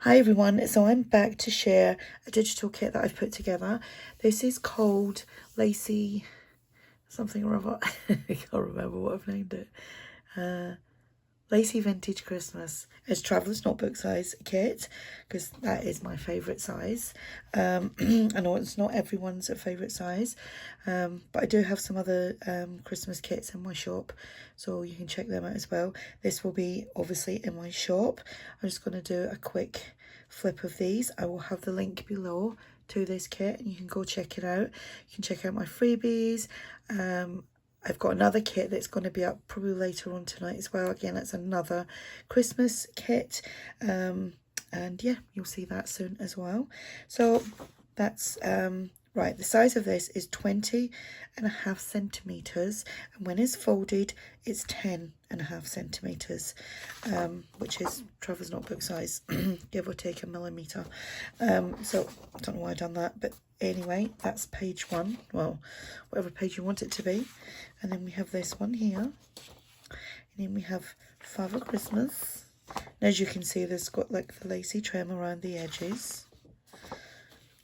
Hi everyone, so I'm back to share a digital kit that I've put together. This is called Lacy something or other. I can't remember what I've named it. Lacy Vintage Christmas. It's Traveller's Notebook size kit because that is my favourite size. I know it's not everyone's favourite size, but I do have some other Christmas kits in my shop, so you can check them out as well. This will be obviously in my shop. I'm just going to do a quick flip of these. I will have the link below to this kit and you can go check it out. You can check out my freebies. I've got another kit that's going to be up probably later on tonight as well. Again, that's another Christmas kit. And yeah, you'll see that soon as well. So that's right. The size of this is 20.5 centimeters. And when it's folded, it's 10.5 centimeters, which is Traveller's Notebook size, give or take a millimeter. So I don't know why I've done that, but anyway, that's page 1, well, whatever page you want it to be. And then we have this one here, and then we have Father Christmas, and as you can see, there's got like the lacy trim around the edges.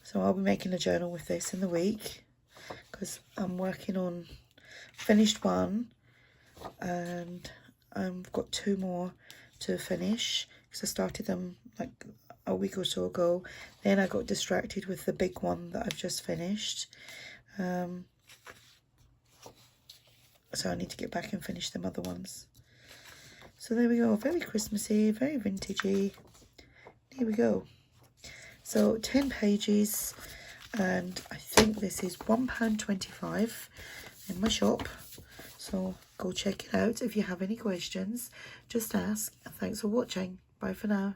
So I'll be making a journal with this in the week because I'm working on finished one and I've got 2 more to finish because I started them like a week or so ago. Then I got distracted with the big one that I've just finished, so I need to get back and finish them other ones. So there we go, very Christmassy, very vintagey. Here we go. So 10 pages, and I think this is £1.25 in my shop, so go check it out. If you have any questions, just ask, and thanks for watching. Bye for now.